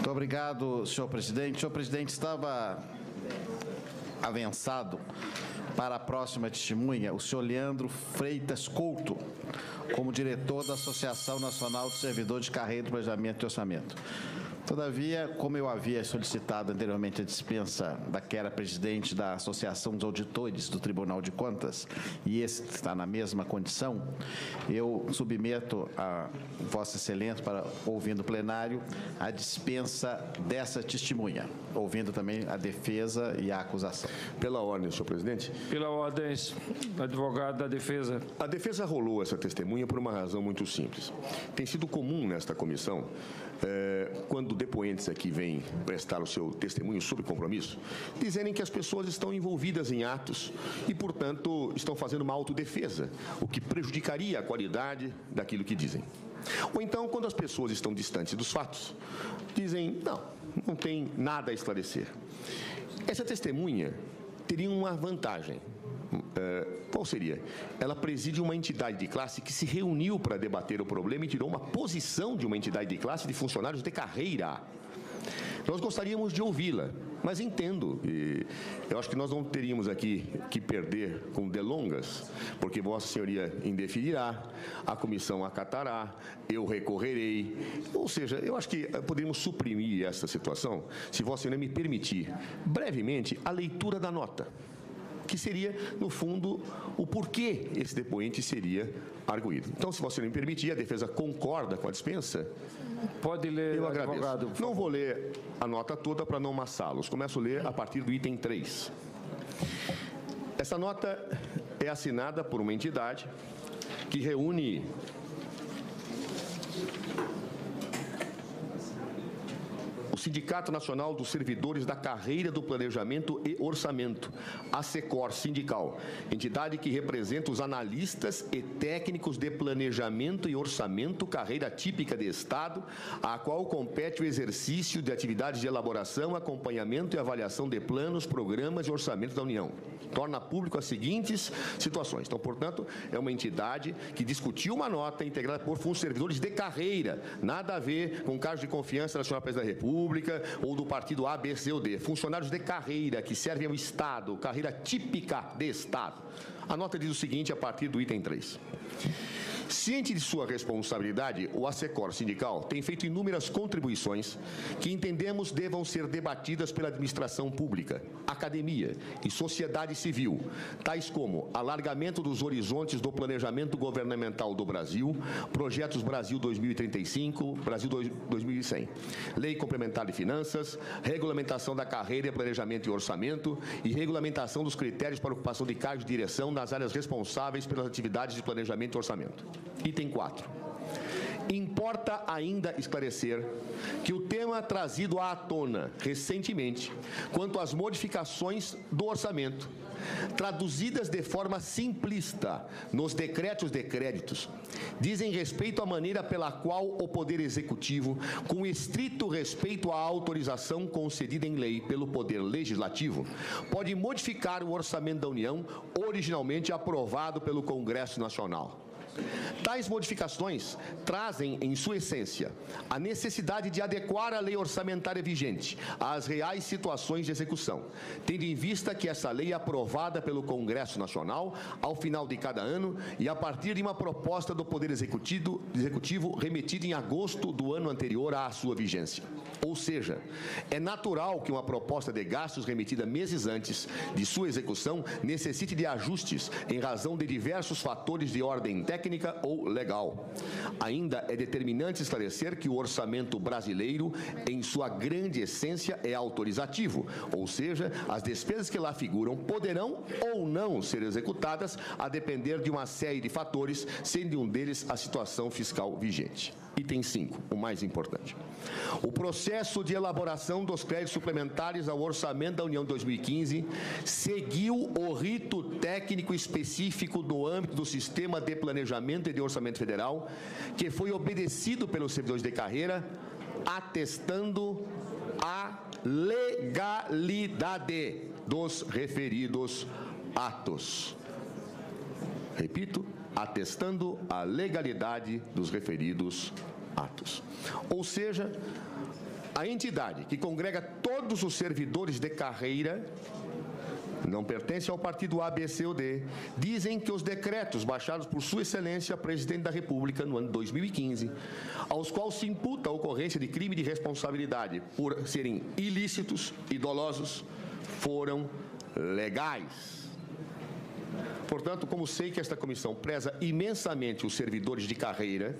Muito obrigado, senhor presidente. Senhor presidente, estava avançado para a próxima testemunha o senhor Leandro Freitas Couto, como diretor da Associação Nacional de Servidores de Carreira do Planejamento e Orçamento. Todavia, como eu havia solicitado anteriormente a dispensa da que era presidente da Associação dos Auditores do Tribunal de Contas, e esse está na mesma condição, eu submeto a Vossa Excelência, para, ouvindo o plenário, a dispensa dessa testemunha, ouvindo também a defesa e a acusação. Pela ordem, senhor presidente. Pela ordem, advogado da defesa. A defesa rolou essa testemunha por uma razão muito simples. Tem sido comum nesta comissão, quando depoentes aqui vêm prestar o seu testemunho sob compromisso, dizerem que as pessoas estão envolvidas em atos e, portanto, estão fazendo uma autodefesa, o que prejudicaria a qualidade daquilo que dizem. Ou então, quando as pessoas estão distantes dos fatos, dizem, não tem nada a esclarecer. Essa testemunha teria uma vantagem. Qual seria? Ela preside uma entidade de classe que se reuniu para debater o problema e tirou uma posição de uma entidade de classe de funcionários de carreira. Nós gostaríamos de ouvi-la, mas entendo, e eu acho que nós não teríamos aqui que perder com delongas, porque Vossa Senhoria indeferirá, a comissão acatará, eu recorrerei, ou seja, eu acho que poderíamos suprimir essa situação, se Vossa Senhoria me permitir, brevemente, a leitura da nota, que seria, no fundo, o porquê esse depoente seria arguído. Então, se você me permitir, a defesa concorda com a dispensa? Pode ler, eu agradeço. Advogado. Não vou ler a nota toda para não amassá-los. Começo a ler a partir do item 3. Essa nota é assinada por uma entidade que reúne o Sindicato Nacional dos Servidores da Carreira do Planejamento e Orçamento, a SECOR Sindical, entidade que representa os analistas e técnicos de planejamento e orçamento, carreira típica de Estado, a qual compete o exercício de atividades de elaboração, acompanhamento e avaliação de planos, programas e orçamentos da União. Torna público as seguintes situações. Então, portanto, é uma entidade que discutiu uma nota integrada por servidores de carreira, nada a ver com cargos de confiança da senhora Presidente da República, ou do partido A, B, C ou D. Funcionários de carreira que servem ao Estado, carreira típica de Estado. A nota diz o seguinte a partir do item 3. Ciente de sua responsabilidade, o ASECOR Sindical tem feito inúmeras contribuições que entendemos devam ser debatidas pela administração pública, academia e sociedade civil, tais como alargamento dos horizontes do planejamento governamental do Brasil, projetos Brasil 2035, Brasil 2100, Lei Complementar de Finanças, regulamentação da carreira, planejamento e orçamento e regulamentação dos critérios para ocupação de cargos de direção nas áreas responsáveis pelas atividades de planejamento e orçamento. Item 4. Importa ainda esclarecer que o tema trazido à tona recentemente, quanto às modificações do orçamento, traduzidas de forma simplista nos decretos de créditos, dizem respeito à maneira pela qual o Poder Executivo, com estrito respeito à autorização concedida em lei pelo Poder Legislativo, pode modificar o orçamento da União originalmente aprovado pelo Congresso Nacional. Tais modificações trazem, em sua essência, a necessidade de adequar a lei orçamentária vigente às reais situações de execução, tendo em vista que essa lei é aprovada pelo Congresso Nacional ao final de cada ano e a partir de uma proposta do Poder Executivo remetida em agosto do ano anterior à sua vigência. Ou seja, é natural que uma proposta de gastos remetida meses antes de sua execução necessite de ajustes em razão de diversos fatores de ordem técnica ou legal. Ainda é determinante esclarecer que o orçamento brasileiro, em sua grande essência, é autorizativo, ou seja, as despesas que lá figuram poderão ou não ser executadas a depender de uma série de fatores, sendo um deles a situação fiscal vigente. Item 5, o mais importante. O processo de elaboração dos créditos suplementares ao orçamento da União 2015 seguiu o rito técnico específico no âmbito do Sistema de Planejamento e de Orçamento Federal, que foi obedecido pelos servidores de carreira, atestando a legalidade dos referidos atos. Repito, atestando a legalidade dos referidos atos. Ou seja, A entidade que congrega todos os servidores de carreira não pertence ao partido A, B, C ou D, dizem que os decretos baixados por Sua Excelência, Presidente da República, no ano de 2015, aos quais se imputa a ocorrência de crime de responsabilidade por serem ilícitos e dolosos, foram legais. Portanto, como sei que esta comissão preza imensamente os servidores de carreira,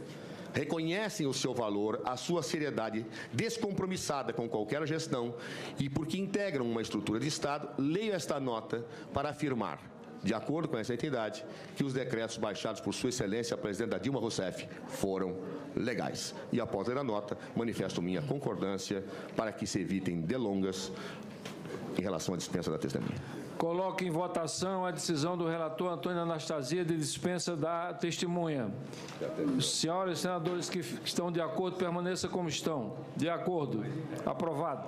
reconhecem o seu valor, a sua seriedade, descompromissada com qualquer gestão e porque integram uma estrutura de Estado, leio esta nota para afirmar, de acordo com essa entidade, que os decretos baixados por Sua Excelência, a Presidente Dilma Rousseff, foram legais. E após ler a nota, manifesto minha concordância para que se evitem delongas em relação à dispensa da testemunha. Coloque em votação a decisão do relator Antônio Anastasia de dispensa da testemunha. Senhoras e senadores que estão de acordo, permaneça como estão. De acordo. Aprovado.